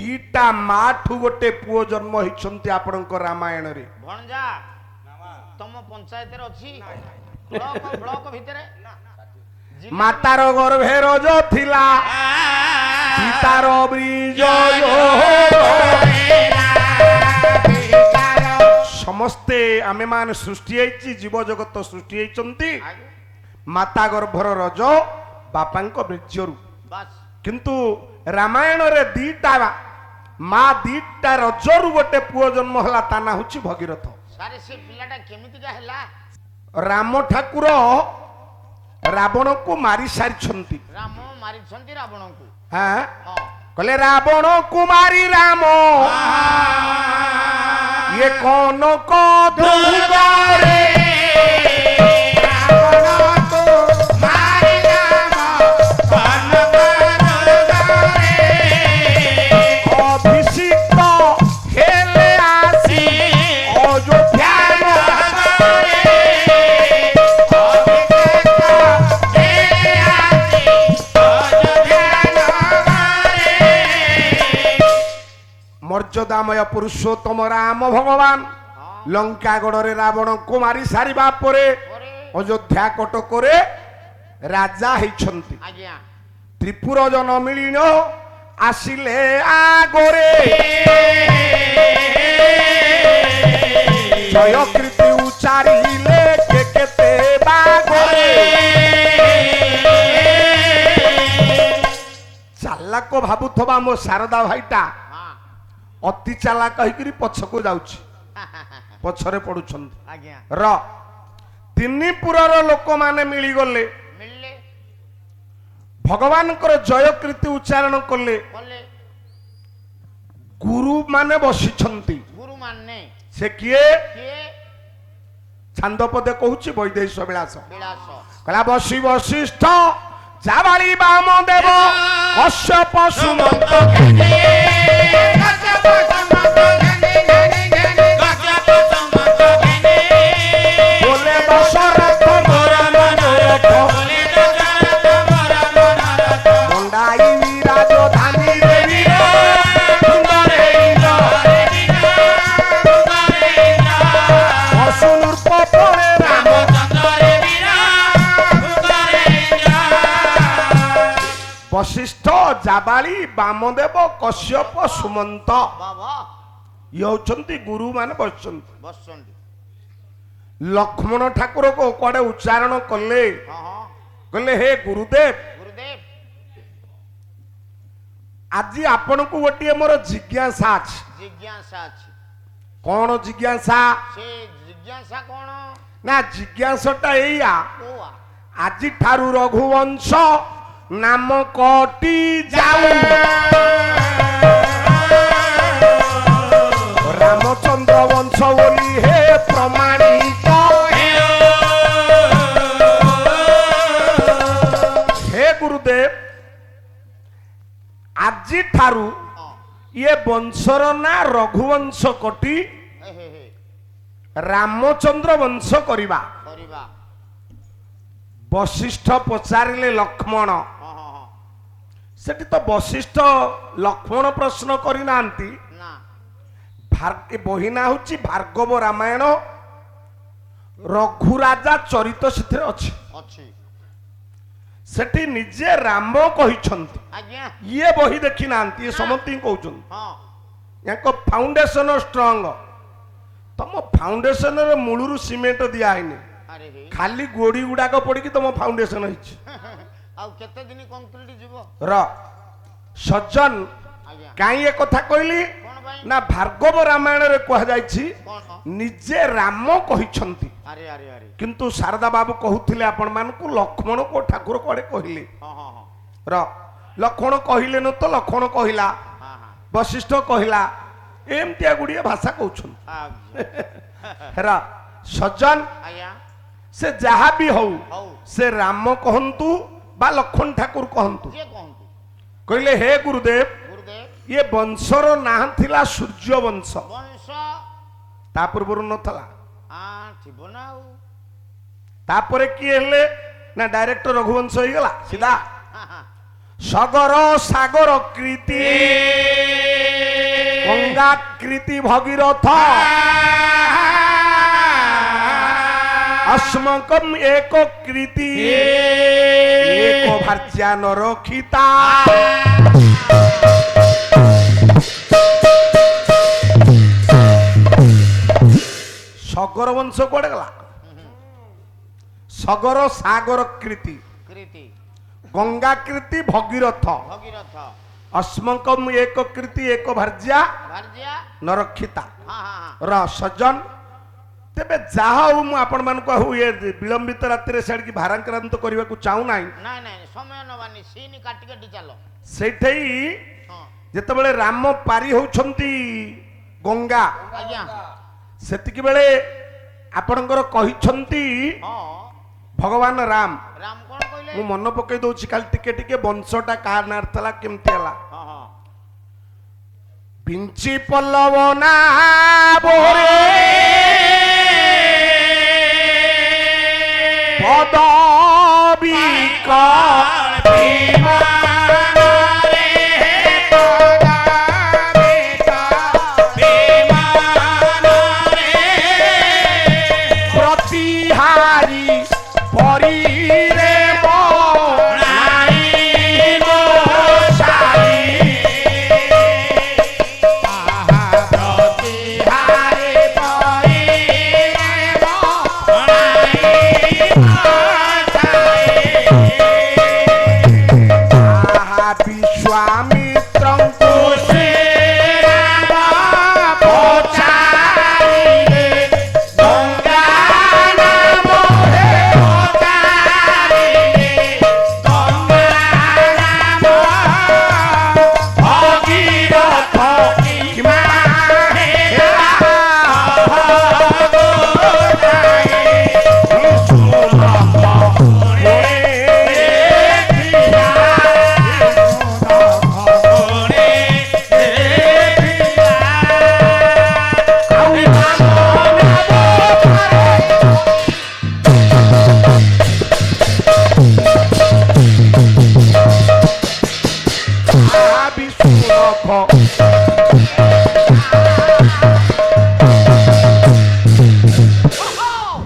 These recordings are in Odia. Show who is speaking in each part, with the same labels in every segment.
Speaker 1: दीटा माठू गोटे पुओ जन्म होइछंती आपनक रामायण रे
Speaker 2: भणजा तम पंचायत रे अछि ब्लॉक भितरे
Speaker 1: मातार गर्भे रज थिला सीतार ब्रिज समस्ते आमे मान सृष्टि होइछि जीव जगत सृष्टि होइछंती माता गर्भर रज बापांक ब्रिजरु किंतु रामायण रे दीटा मा दीटा रजरु गोटे पुओ जन्म होला ता ना होछि भगीरथ
Speaker 2: सारे से पिलाटा केमिति का हैला
Speaker 1: राम ठाकुर रावण को मारी सारी
Speaker 2: राम मारी छंती रावण को
Speaker 1: हाँ कहले रावण कुमारी राम ये कौन को दुगारे मर्यादामय पुरुषोत्तम राम भगवान लंका गड़े रावण को मारी सारिबा परे अयोध्या कटक राजा होइछंती त्रिपुर जन मिलिन आसिले आगरे जय कीर्ति उच्चारिले केते बागरे चालाक भाबुथबा मो शारदा भाईटा अति चाला कहिकरी पछको जाउछि पछरे पडुछन र तिनी पुरर लोक माने मिली गले भगवान कर जय कीर्ति उच्चारण कले गुरु माने बसिछंती
Speaker 2: गुरु माने
Speaker 1: से किए छांदपदे कहूछि वैदेश विलास कला बसी वशिष्ठ जाबाली वामदेव कश्यप सुमंत वशिष्ठ जाबाली वामदेव कश्यप सुमंत ये होचंती गुरु माने बसचंती लक्ष्मण ठाकुर को कड़े उच्चारण कले कहले हे गुरुदेव आज आपण को गोटे मोर जिज्ञासा कौन जिज्ञासा
Speaker 2: कौन
Speaker 1: ना जिज्ञासाटा एया आज ठारू रघुवंश नाम कटी जाऊ रामचंद्र वंश बोली हे प्रमाणित हे गुरुदेव आज ठारू ये वंशर ना रघुवंश कटी रामचंद्र वंश करिबा वशिष्ठ पचारिले लक्ष्मण सेठी तो वशिष्ठ लक्ष्मण प्रश्न करी नांती बहिना होची भार्गव रामायण रघुराजा चरित सेठे अछि सेठी निजे राम कहिछंती ये बही देखि नांती ये समति कहउछन याको फाउंडेशन स्ट्रांग तम फाउंडेशन रे मूलरू सीमेंट दिया आइने खाली गोड़ी गुडाक पड़ी कि तुम फाउंडेशन होइछ
Speaker 2: आउ केते दिन कंक्रीट जीवो
Speaker 1: र सज्जन काई ए कथा कहली ना भार्गव रामायण रे कह जाईछि निजे राम कहिछंती किंतु शारदा बाबू कहउथिले आपण मान को लक्ष्मण को ठाकुर कोडे कहिले र लक्ष्मण कहिले न तो लक्ष्मण कहिला वशिष्ठ कहिला एमतिया गुडिया भाषा कहउछन र सज्जन से जहा भी हो से राम कहंतु बा लक्ष्मण ठाकुर कहंतु कहले हे गुरुदेव ये वंशर ना थिला सूर्य वंश ता पूर्व न थला तापरे की हेले ना डायरेक्ट रघुवंश हो गला सीधा सगर सागर कृति ଗଙ୍ଗାକୃତି ଭଗୀରଥ अस्मकम एक कृति एक भार्या नरक्षिता सगर वंश कड़े गला सगर सागर कृति
Speaker 2: कृति
Speaker 1: गंगा कृति भगीरथ
Speaker 2: भगीरथ
Speaker 1: अस्मकम एक कृति एक भार्या
Speaker 2: भार्या
Speaker 1: नरक्षिता
Speaker 2: हाँ हाँ
Speaker 1: र सज्जन तेबे जाहा हूँ मु आपण मान कहू ये विलंबित राति रे सेड की भाराक्रांत करने को चाहू ना
Speaker 2: नाଇଁ नाଇଁ समय नबानी सीन काटी काटी चलो
Speaker 1: सेठई
Speaker 2: हाँ
Speaker 1: जेतेबेले राम पारी होउछंती गंगा
Speaker 2: आज्ञा
Speaker 1: सेतिकी बेले आपणकर कहिछंती
Speaker 2: हाँ
Speaker 1: भगवान राम
Speaker 2: राम कौन कहले
Speaker 1: मु मन पकई दउछि काल टिके टिके वंशटा का नारतला केमती हला
Speaker 2: हाँ हाँ
Speaker 1: पिंची पल्लव ना बोरे पदबिका प्रतिहारी परी रे विश्वामित्रंको से राम पहुंचाइले गंगा नाम हे पहुंचाइले गंगा नाम भगीरथ किमा हेरा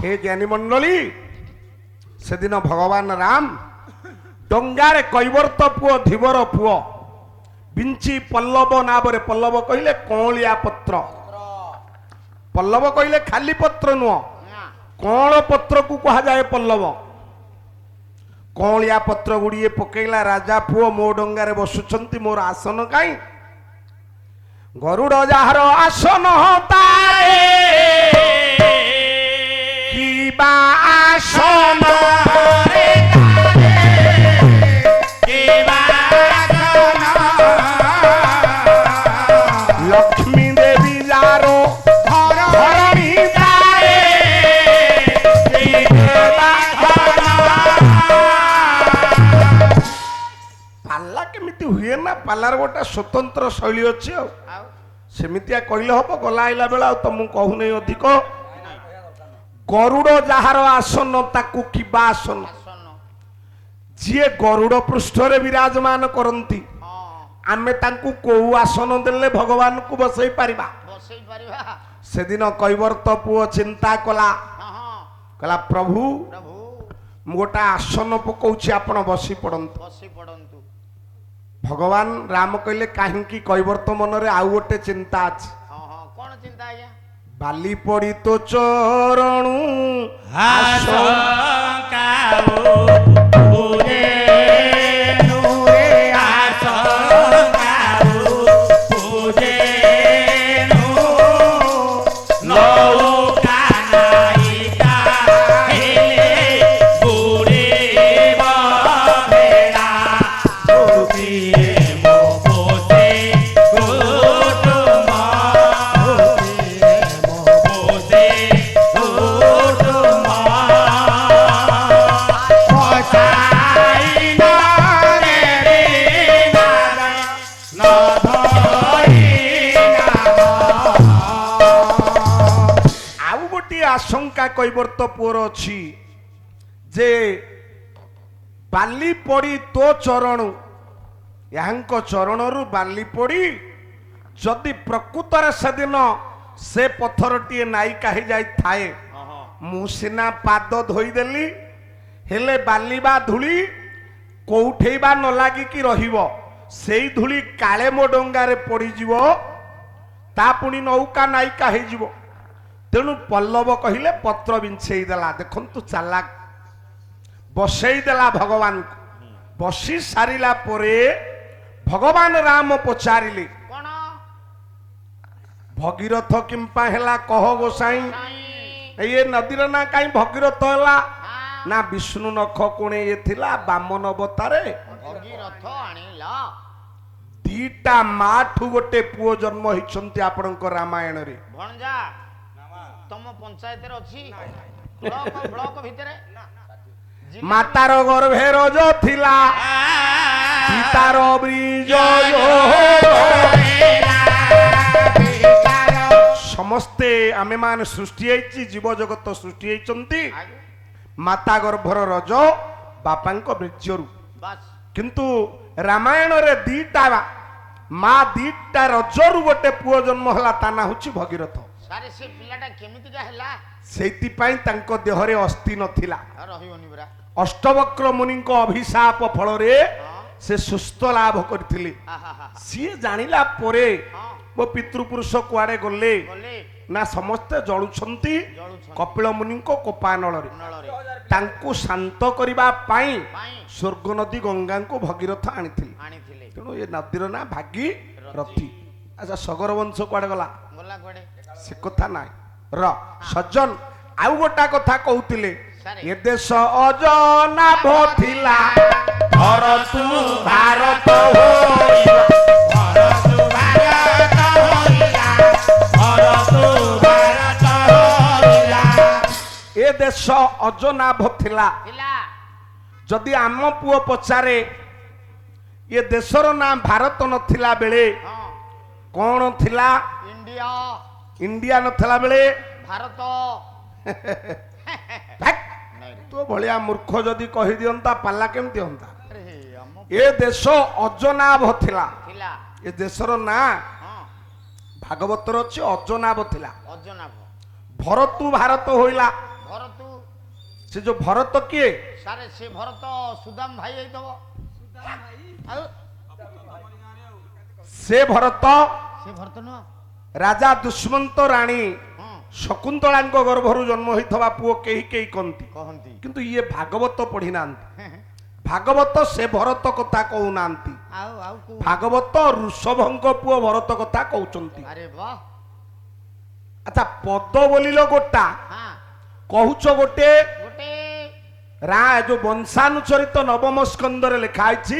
Speaker 1: हे ज्ञानी मंडली से दिन भगवान राम डंगारे कैवर्त पुओ धीवर पुओ बिंची पल्लव नाबरे पल्लव कहले कौलिया पत्र पल्लव कहले खाली पत्र नुह
Speaker 2: ना
Speaker 1: कौल पत्र को कहा जाए पल्लव कौलिया पत्र गुड़िए पकेला राजा पुओ मो डंगारे बसुचंती मोर आसन काई गरुड़ जार आसन तारे की बा आसन लक्ष्मी देवी जारो धरणी तारे पाला केमिति हुए ना पालार गोटे स्वतंत्र शैली अच्छी
Speaker 2: आउ
Speaker 1: सेमितिया कहले हम गला आइला बेला तुमको कहूनी अधिक गरुड़ जार आसन ताकू किबा आसन
Speaker 2: आसन
Speaker 1: जी गरुड़ पृष्ठ रे विराजमान करती
Speaker 2: हाँ
Speaker 1: आमे तांकू को आसन देले भगवान को बसई पारिबा
Speaker 2: बसई परिवा
Speaker 1: से दिन कैवर्त पुओ चिंता कला
Speaker 2: हाँ हाँ
Speaker 1: कला प्रभु
Speaker 2: प्रभु
Speaker 1: मु गोटा आसन पकाउछि आपण बसी पड़ंतु
Speaker 2: बसी पड़ंतु
Speaker 1: भगवान राम कहले काहींकी कैवर्त मनरे आउ गोटे चिंता अछि
Speaker 2: हाँ हाँ कौन चिंता आज्ञा
Speaker 1: बाली पड़ी तो चरणु आउ गोटे आशंका कैवर्त पुअर अछि जे बाली पड़ी तो चरणु यांक चरणरू बाली पड़ी ଯଦି ପ୍ରକୃତରେ ସେଦିନ ସେ ପଥରଟିଏ ନାଇକା ହେଇଯାଇଥାଏ ମୁଁ ସିନା ପାଦ ଧୋଇଦେଲି ହେଲେ ବାଲି ବା ଧୂଳି କୋଉଠେଇ ବା ନ ଲାଗିକି ରହିବ ସେଇ ଧୂଳି କାଳେ ମୋ ଡଙ୍ଗାରେ ପଡ଼ିଯିବ ତା ପୁଣି ନୌକା ନାଇକା ହେଇଯିବ। ତେଣୁ ପଲ୍ଲବ କହିଲେ ପତ୍ର ବିଞ୍ଛେଇ ଦେଲା। ଦେଖନ୍ତୁ ଚାଲାକ ବସେଇ ଦେଲା ଭଗବାନଙ୍କୁ। ବସି ସାରିଲା ପରେ ଭଗବାନ ରାମ ପଚାରିଲେ
Speaker 2: କଣ
Speaker 1: ଭଗୀରଥ କିମ୍ପା ହେଲା କହ ଗୋସାଇଁ। ଏ ନଦୀର ନା କାହିଁ ଭଗୀରଥ ହେଲା ନା ବିଷ୍ଣୁ ନଖ କୋଣେ ଇଏ ଥିଲା ବାମନ ଅବତାରେ
Speaker 2: ଭଗୀରଥ ଆଣିଲ।
Speaker 1: ଦିଟା ମାଠୁ ଗୋଟେ ପୁଅ ଜନ୍ମ ହେଇଛନ୍ତି ଆପଣଙ୍କ ରାମାୟଣରେ।
Speaker 2: ଭଣଜା ତମ ପଞ୍ଚାୟତରେ ଅଛି ବ୍ଲକ ଭିତରେ
Speaker 1: ମାତାର ଗର୍ଭେ ରଜ ଥିଲା ସୀତାର ବ୍ରିଜ ସମସ୍ତେ ଆମେ ମାନେ ସୃଷ୍ଟି ହେଇଛି ଜୀବ ଜଗତ ସୃଷ୍ଟି ହେଇଛନ୍ତି ମାତା ଗର୍ଭର ରଜ ବାପାଙ୍କ ବୀର୍ଯ୍ୟରୁ।
Speaker 2: ବାସ୍
Speaker 1: କିନ୍ତୁ ରାମାୟଣରେ ଦିଟା ମା ଦିଟା ରଜରୁ ଗୋଟେ ପୁଅ ଜନ୍ମ ହେଲା ତା ନାଁ ହଉଛି ଭଗୀରଥ।
Speaker 2: ସାରେ ସେ ପିଲାଟା କେମିତିକା ହେଲା
Speaker 1: ସେଇଥିପାଇଁ ତାଙ୍କ ଦେହରେ ଅସ୍ଥି ନଥିଲା।
Speaker 2: ରହିବନି ପରା
Speaker 1: ଅଷ୍ଟବକ୍ର ମୁନିଙ୍କ ଅଭିଶାପ ଫଳରେ ସେ ସୁସ୍ଥ ଲାଭ କରିଥିଲେ। ସିଏ ଜାଣିଲା ପରେ ମୋ ପିତୃପୁରୁଷ କୁଆଡେ ଗଲେ ନା ସମସ୍ତେ ଜଳୁଛନ୍ତି କପିଳ ମୁନିଙ୍କ କୋପାନଳରେ। ତାଙ୍କୁ ଶାନ୍ତ କରିବା ପାଇଁ ସ୍ୱର୍ଗ ନଦୀ ଗଙ୍ଗାଙ୍କୁ ଭଗୀରଥ ଆଣିଥିଲେ। ତେଣୁ ଏ ନଦୀର ନାଁ ଭାଗୀରଥୀ। ଆଚ୍ଛା ସଗର ବଂଶ କୁଆଡେ ଗଲା ସେ କଥା ନାହିଁ ର ସଜ୍ଜନ ଆଉ ଗୋଟା କଥା କହୁଥିଲେ ଏ ଦେଶ ଅଜନାଭ ଥିଲା ଭରତୁ ଭାରତ ଏ ଦେଶ ଅଜନାଭ ଥିଲା। ଯଦି ଆମ ପୁଅ ପଚାରେ ଏ ଦେଶର ନାଁ ଭାରତ ନଥିଲା ବେଳେ କଣ ଥିଲା
Speaker 2: ଇଣ୍ଡିଆ
Speaker 1: ଇଣ୍ଡିଆ ନଥିଲା ବେଳେ
Speaker 2: ଭାରତ
Speaker 1: ତୋ ଭଳିଆ ମୂର୍ଖ ଯଦି କହିଦିଅନ୍ତା ପାଲା କେମିତି ହନ୍ତା। ଏ ଦେଶ ଅଜନାଭ ଥିଲା। ଏ ଦେଶର ନାଁ ଭାଗବତର ଅଛି ଅଜନାଭ ଥିଲା। ଭରତୁ ଭାରତ ହୋଇଲା। ସେ ଯୋଉ ଭରତ କିଏ
Speaker 2: ସାରେ ସେ ଭରତ ସୁଦାମ ଭାଇ ହେଇଥିବ।
Speaker 1: ସେ ଭରତ
Speaker 2: ନୁହଁ
Speaker 1: ରାଜା ଦୁଷ୍ମନ୍ତ ରାଣୀ ଶକୁନ୍ତଳାଙ୍କ ଗର୍ଭରୁ ଜନ୍ମ ହୋଇଥିବା ପୁଅ କେହି କେହି କହନ୍ତି କିନ୍ତୁ ଇଏ ଭାଗବତ ପଢି ନାହାନ୍ତି। ଭାଗବତ ସେ ଭରତ କଥା କହୁନାହାନ୍ତି। ଭାଗବତ ଋଷଭଙ୍କ ପୁଅ ଭରତ କଥା କହୁଛନ୍ତି। ଆଚ୍ଛା ପଦ ବୋଲିଲ ଗୋଟା କହୁଛ ଗୋଟେ ଯୋଉ ବଂଶାନୁଚରିତ ନବମ ସ୍କନ୍ଧରେ ଲେଖା ହେଇଛି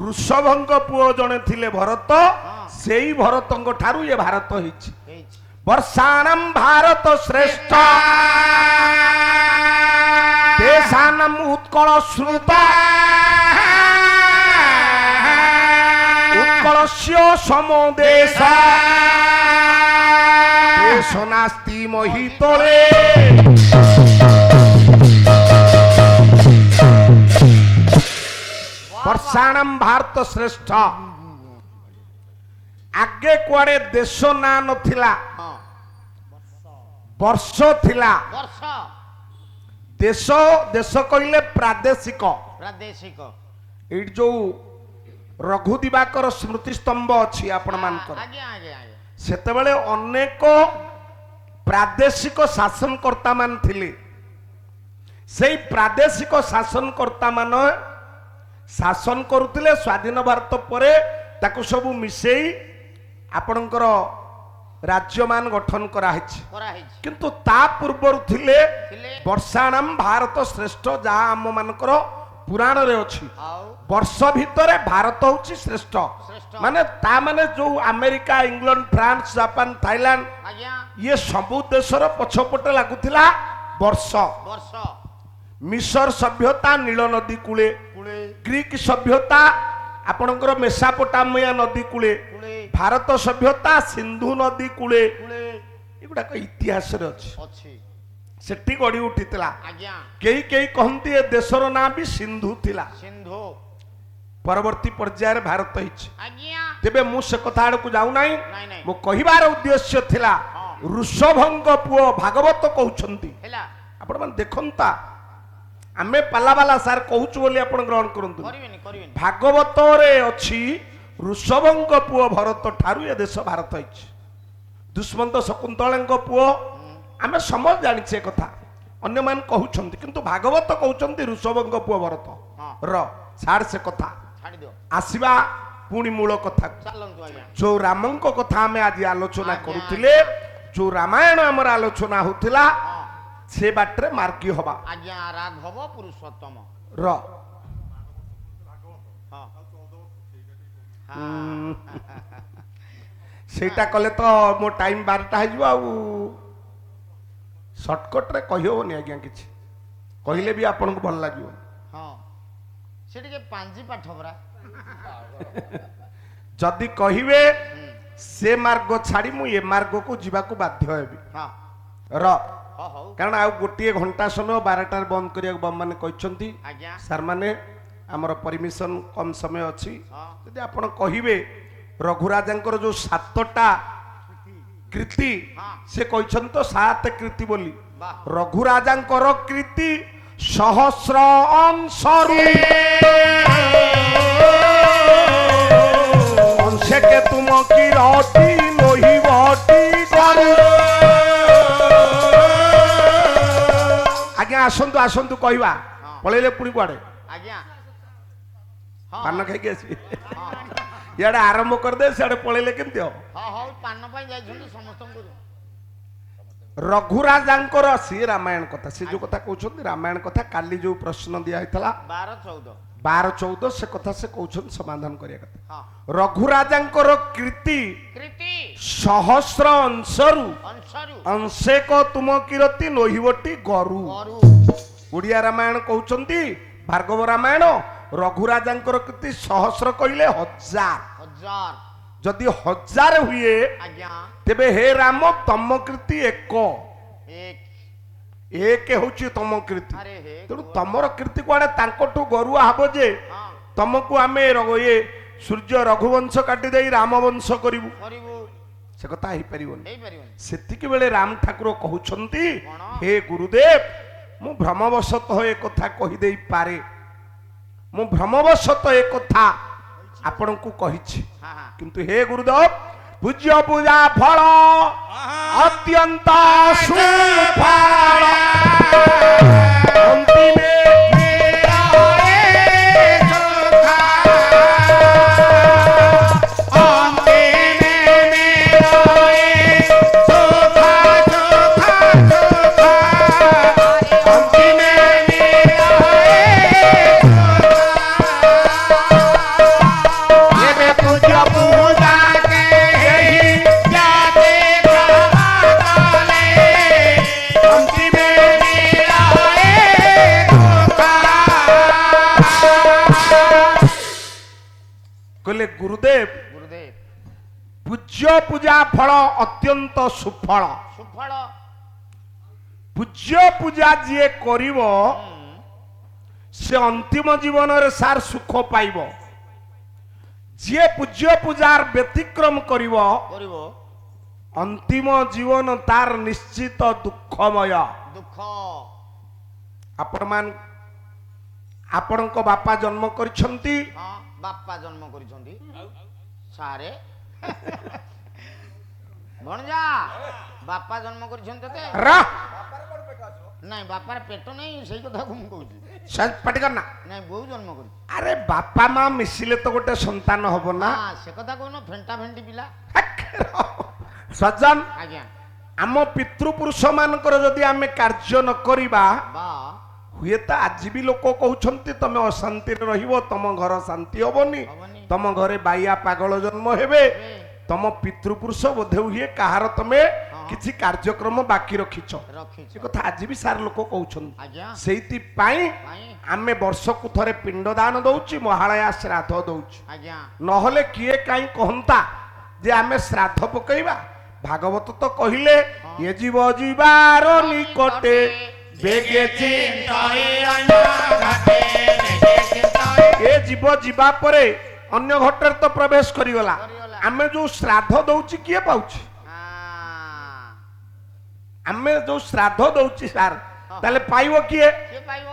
Speaker 1: ଋଷଭଙ୍କ ପୁଅ ଜଣେ ଥିଲେ ଭରତ। ସେଇ ଭରତଙ୍କ ଠାରୁ ଇଏ ଭାରତ ହେଇଛି। ବର୍ଷାଣମ୍ ଭାରତ ଶ୍ରେଷ୍ଠ ଦେଶାନମ୍ ଉତ୍କଳ ଶ୍ରୁତ ଉତ୍କଳସ୍ୟ ସମୋ ଦେଶ ଦେଶ ନାସ୍ତି ମହିତଳେ। ବର୍ଷାଣମ୍ ଭାରତ ଶ୍ରେଷ୍ଠ। ଆଗେ କୁଆଡେ ଦେଶ ନାଁ ନଥିଲା ବର୍ଷ ଥିଲା। ଦେଶ ଦେଶ କହିଲେ ପ୍ରାଦେଶିକ। ଏଇଠି ଯୋଉ ରଘୁ ଦିବାକର ସ୍ମୃତି ସ୍ତମ୍ଭ ଅଛି ଆପଣ ମାନଙ୍କର ସେତେବେଳେ ଅନେକ ପ୍ରାଦେଶିକ ଶାସନକର୍ତ୍ତା ମାନେ ଥିଲେ। ସେଇ ପ୍ରାଦେଶିକ ଶାସନକର୍ତ୍ତା ମାନେ ଶାସନ କରୁଥିଲେ। ସ୍ୱାଧୀନ ଭାରତ ପରେ ତାକୁ ସବୁ ମିଶେଇ ଆପଣଙ୍କର ରାଜ୍ୟମାନ ଗଠନ କରାହେଇଛି। କିନ୍ତୁ ତା ପୂର୍ବରୁ ଥିଲେ ବର୍ଷାଣମ୍ ଭାରତ ଶ୍ରେଷ୍ଠ ଯାହା ଆମ ମାନଙ୍କର ପୁରାଣରେ ଅଛି। ବର୍ଷ ଭିତରେ ଭାରତ ହଉଛି ଶ୍ରେଷ୍ଠ। ମାନେ ତା ମାନେ ଯୋଉ America England France Japan Thailand ଇଏ ସବୁ ଦେଶର ପଛପଟେ ଲାଗୁଥିଲା ବର୍ଷ। ମିଶର ସଭ୍ୟତା ନୀଳ ନଦୀ କୂଳେ ଗ୍ରୀକ ସଭ୍ୟତା ଆପଣଙ୍କର ମେସାପୋଟାମିଆ ନଦୀ କୂଳେ ଭାରତ ସଭ୍ୟତା ସିନ୍ଧୁ ନଦୀ କୂଳେ ଏଗୁଡାକ ଇତିହାସରେ ଅଛି। ସେଠି ଗଢି ଉଠିଥିଲା। କେହି କେହି କହନ୍ତି ଏ ଦେଶର ନାଁ ବି ସିନ୍ଧୁ ଥିଲା। ପରବର୍ତ୍ତୀ ପର୍ଯ୍ୟାୟରେ ଭାରତ ହେଇଛି।
Speaker 2: ଆଜ୍ଞା
Speaker 1: ତେବେ ମୁଁ ସେ କଥା ଆଡ଼କୁ ଯାଉନାହିଁ।
Speaker 2: ନାଇଁ ନାଇଁ
Speaker 1: ମୋ କହିବାର ଉଦ୍ଦେଶ୍ୟ ଥିଲା ଋଷଭଙ୍କ ପୁଅ ଭାଗବତ କହୁଛନ୍ତି।
Speaker 2: ହେଲା
Speaker 1: ଆପଣ ମାନେ ଦେଖନ୍ତା ଆମେ ପାଲାବାଲା ସାର୍ କହୁଛୁ ବୋଲି ଆପଣ ଗ୍ରହଣ କରନ୍ତୁ।
Speaker 2: କରିବେନି କରିବେନି
Speaker 1: ଭାଗବତରେ ଅଛି ଋଷଭଙ୍କ ପୁଅ ଭରତ ଠାରୁ ଏ ଦେଶ ଭାରତ ହେଇଛି। ଦୁଷ୍ମନ୍ତ ଶକୁନ୍ତଳାଙ୍କ ପୁଅ ଆମେ ସମସ୍ତେ ଜାଣିଛେ କଥା, ଅନ୍ୟମାନେ କହୁଛନ୍ତି, କିନ୍ତୁ ଭାଗବତ କହୁଛନ୍ତି ଋଷଭଙ୍କ ପୁଅ ଭରତ ର ଛାଡ଼ ସେ କଥା।
Speaker 2: ଛାଡ଼ି ଦିଅ
Speaker 1: ଆସିବା ପୁଣି ମୂଳ କଥା।
Speaker 2: ଚାଲନ୍ତୁ ଆଜ୍ଞା
Speaker 1: ଯୋଉ ରାମଙ୍କ କଥା ଆମେ ଆଜି ଆଲୋଚନା
Speaker 2: ଆଜ୍ଞା,
Speaker 1: କରୁଥିଲେ, ଯୋଉ ରାମାୟଣ ଆମର ଆଲୋଚନା ହଉଥିଲା, ସେ ବାଟରେ ମାର୍ଗୀ ହବା
Speaker 2: ଆଜ୍ଞା ରାଘବ ପୁରୁଷୋତ୍ତମ
Speaker 1: ର
Speaker 2: ହଁ
Speaker 1: ସେଇଟା କଲେ ତ ମୋ ଟାଇମ 12ଟା ହେଇଯିବ। ଆଉ ସର୍ଟକଟରେ କହିହେବନି ଆଜ୍ଞା, କିଛି କହିଲେ ବି ଆପଣଙ୍କୁ ଭଲ ଲାଗିବ।
Speaker 2: ହଁ ସେ ଟିକେ ପାଞ୍ଜି ପାଠ ପରା
Speaker 1: ଯଦି କହିବେ ସେ ମାର୍ଗ ଛାଡ଼ି ମୁଁ ଏ ମାର୍ଗକୁ ଯିବାକୁ ବାଧ୍ୟ ହେବି
Speaker 2: ହଁ
Speaker 1: ର
Speaker 2: ହଁ ହଉ
Speaker 1: କାରଣ ଆଉ ଗୋଟିଏ ଘଣ୍ଟା ସମୟ 12ଟାରେ ବନ୍ଦ କରିବାକୁ ବାବୁମାନେ କହିଛନ୍ତି।
Speaker 2: ଆଜ୍ଞା
Speaker 1: ସାର୍ମାନେ ଆମର ପରମିଶନ କମ ସମୟ ଅଛି।
Speaker 2: ହଁ
Speaker 1: ଯଦି ଆପଣ କହିବେ ରଘୁରାଜାଙ୍କର ଯୋଉ 7ଟା କୀର୍ତ୍ତି ସେ କହିଛନ୍ତି ତ 7 କୀର୍ତ୍ତି ବୋଲି।
Speaker 2: ବାଃ
Speaker 1: ରଘୁରାଜାଙ୍କର କୀର୍ତ୍ତି ସହସ୍ର ଅଂଶରୁ ଅଂଶେ କେ ତୁମ କିରତି ଲୋହିବଟି କରୁ। ଆଜ୍ଞା ଆସନ୍ତୁ ଆସନ୍ତୁ କହିବା, ପଳେଇଲେ ପୁଣି କୁଆଡେ
Speaker 2: ଆଜ୍ଞା ହଁ
Speaker 1: ପାନ ଖାଇକି ଆସିବେ।
Speaker 2: ହଁ
Speaker 1: ଇଆଡେ ଆରମ୍ଭ କରିଦେ, ସିଆଡେ ପଳେଇଲେ କେମିତି ହବ?
Speaker 2: ହଁ ହଉ ପାନ ପାଇଁ ଯାଇଛନ୍ତି ସମସ୍ତଙ୍କୁ
Speaker 1: ରଘୁରାଜାଙ୍କର ସିଏ ରାମାୟଣ କଥା, ସେ ଯୋଉ କଥା କହୁଛନ୍ତି ରାମାୟଣ କଥା। କାଲି ଯୋଉ ପ୍ରଶ୍ନ ଦିଆ ହେଇଥିଲା 12-14 ସେ କଥା ସେ କହୁଛନ୍ତି ସମାଧାନ କରିବା କଥା।
Speaker 2: ହଁ
Speaker 1: ରଘୁରାଜାଙ୍କର କୀର୍ତ୍ତି
Speaker 2: କୀର୍ତ୍ତି
Speaker 1: ସହସ୍ର ଅଂଶରୁ
Speaker 2: ଅଂଶରୁ
Speaker 1: ଅଂଶେକ ତୁମ କିରତି ନୋହିବଟି ଗରୁ।
Speaker 2: କରୁ
Speaker 1: ଓଡ଼ିଆ ରାମାୟଣ କହୁଛନ୍ତି ଭାର୍ଗବ ରାମାୟଣ। ରଘୁରାଜାଙ୍କର କୀର୍ତ୍ତି ସହସ୍ର କହିଲେ 1000,
Speaker 2: ହଜାର
Speaker 1: ଯଦି 1000 ହୁଏ
Speaker 2: ଆଜ୍ଞା
Speaker 1: ତେବେ ହେ ରାମ ତମ କୀର୍ତ୍ତି 1 ହଉଛି ତମ କୀର୍ତ୍ତି।
Speaker 2: ଆରେ ହେ
Speaker 1: ତେଣୁ ତମର କୀର୍ତ୍ତି କୁଆଡେ ତାଙ୍କଠୁ ଗରୁଆ ହବ ଯେ
Speaker 2: ହଁ
Speaker 1: ତମକୁ ଆମେ ଇଏ ସୂର୍ଯ୍ୟ ରଘୁବଂଶ କାଟି ଦେଇ ରାମ ବଂଶ କରିବୁ,
Speaker 2: କରିବୁ
Speaker 1: ସେ କଥା ହେଇପାରିବନି।
Speaker 2: ହେଇପାରିବନି
Speaker 1: ସେତିକି ବେଳେ ରାମ ଠାକୁର କହୁଛନ୍ତି
Speaker 2: କଣ?
Speaker 1: ହେ ଗୁରୁଦେବ ମୁଁ ଭ୍ରମବଶତଃ ଏ କଥା କହିଦେଇପାରେ, ମୁଁ ଭ୍ରମବଶତଃ ଏ କଥା ଆପଣଙ୍କୁ କହିଛି,
Speaker 2: ହଁ ହଁ
Speaker 1: କିନ୍ତୁ ହେ ଗୁରୁଦେବ ପୂଜ୍ୟ ପୂଜା ଫଳ ଅତ୍ୟନ୍ତ ସୁଫଳ ଅନ୍ତିମେ କହିଲେ ଗୁରୁଦେବ
Speaker 2: ଗୁରୁଦେବ
Speaker 1: ପୂଜ୍ୟ ପୂଜା ଫଳ ଅତ୍ୟନ୍ତ ସୁଫଳ।
Speaker 2: ସୁଫଳ
Speaker 1: ପୂଜ୍ୟ ପୂଜା ଯିଏ କରିବ ସେ ଅନ୍ତିମ ଜୀବନରେ ସାର ସୁଖ ପାଇବ। ଯିଏ ପୂଜ୍ୟ ପୂଜାର ବ୍ୟତିକ୍ରମ କରିବ
Speaker 2: କରିବ
Speaker 1: ଅନ୍ତିମ ଜୀବନ ତାର ନିଶ୍ଚିତ ଦୁଃଖମୟ।
Speaker 2: ଦୁଃଖ
Speaker 1: ଆପଣଙ୍କ ବାପା ଜନ୍ମ କରିଛନ୍ତି,
Speaker 2: ହଁ ବାପା ଜନ୍ମ କରିଛନ୍ତି ସାରେ ଭଣଜା ବାପା ଜନ୍ମ କରିଛନ୍ତି ତତେ ନାଇଁ ବାପାର ପେଟ ନାହିଁ ସେଇ କଥା ମୁଁ କହୁଛି।
Speaker 1: ପାଟି କର ନା।
Speaker 2: ନାଇଁ ବୋଉ ଜନ୍ମ କରିଛି।
Speaker 1: ଆରେ ବାପା ମା ମିଶିଲେ ତ ଗୋଟେ ସନ୍ତାନ ହବ ନା।
Speaker 2: ସେ କଥା କହୁନ ଫେଣ୍ଟା ଫେଣ୍ଟି ପିଲା
Speaker 1: ସଜ୍ଜନ
Speaker 2: ଆଜ୍ଞା
Speaker 1: ଆମ ପିତୃପୁରୁଷ ମାନଙ୍କର ଯଦି ଆମେ କାର୍ଯ୍ୟ ନ କରିବା
Speaker 2: ବା
Speaker 1: ହୁଏତ ଆଜି ବି ଲୋକ କହୁଛନ୍ତି ତମେ ଅଶାନ୍ତିରେ ରହିବ, ତମ ଘର ଶାନ୍ତି ହବନି,
Speaker 2: ହବନି।
Speaker 1: ତମ ଘରେ ବାଇଆ ପାଗଳ ଜନ୍ମ ହେବେ, ତମ ପିତୃପୁରୁଷ ବୋଧେ ହୁଏ କାହାର ତମେ କିଛି କାର୍ଯ୍ୟକ୍ରମ ବାକି ରଖିଛ। ସେ କଥା ଆଜି ବି ସାର ଲୋକ କହୁଛନ୍ତି।
Speaker 2: ଆଜ୍ଞା
Speaker 1: ସେଇଥିପାଇଁ ଆମେ ବର୍ଷକୁ ଥରେ ପିଣ୍ଡ ଦାନ ଦଉଛି, ମହାଳୟା ଶ୍ରାଦ୍ଧ ଦଉଛି।
Speaker 2: ଆଜ୍ଞା
Speaker 1: ନହେଲେ କିଏ କାହିଁ କହନ୍ତା ଯେ ଆମେ ଶ୍ରାଦ୍ଧ ପକେଇବା। ଭାଗବତ ତ କହିଲେ ଏ ଜୀବ ଯିବାର ନିକଟେ ବେଗେ ଚିନ୍ତାଏ ଏ ଜୀବ ଯିବା ପରେ ଅନ୍ୟ ଘଟରେ ତ ପ୍ରବେଶ କରିଗଲା
Speaker 2: କରିଗଲା।
Speaker 1: ଆମେ ଯୋଉ ଶ୍ରାଦ୍ଧ ଦଉଚି କିଏ ପାଉଛି ଆମେ ଯୋଉ ଶ୍ରାଦ୍ଧ ଦଉଚି ସାର୍ ତାହେଲେ ପାଇବ କିଏ
Speaker 2: କିଏ ପାଇବ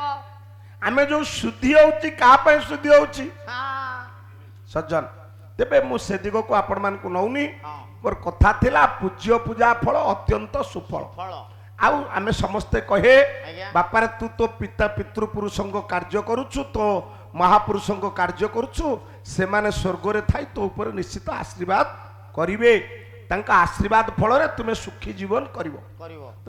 Speaker 1: ଆମେ ଯୋଉ ଶୁଦ୍ଧି ହଉଛି କାହା ପାଇଁ ଶୁଦ୍ଧି ହଉଛି ସଜ୍ଜନ ତେବେ ମୁଁ ସେ ଦିଗକୁ ଆପଣ ମାନଙ୍କୁ ନଉନି ମୋର କଥା ଥିଲା ପୂଜ୍ୟ ପୂଜା ଫଳ ଅତ୍ୟନ୍ତ ସୁଫଳ
Speaker 2: ଫଳ
Speaker 1: ଆଉ ଆମେ ସମସ୍ତେ କହେ
Speaker 2: ଆଜ୍ଞା।
Speaker 1: ବାପାରେ ତୁ ତୋ ପିତା ପିତୃପୁରୁଷଙ୍କ କାର୍ଯ୍ୟ କରୁଛୁ ତୋ ମହାପୁରୁଷଙ୍କ କାର୍ଯ୍ୟ କରୁଛୁ ସେମାନେ ସ୍ୱର୍ଗରେ ଥାଇ ତୋ ଉପରେ ନିଶ୍ଚିତ ଆଶୀର୍ବାଦ କରିବେ ତାଙ୍କ ଆଶୀର୍ବାଦ ଫଳରେ ତୁମେ ସୁଖୀ ଜୀବନ କରିବ
Speaker 2: କରିବ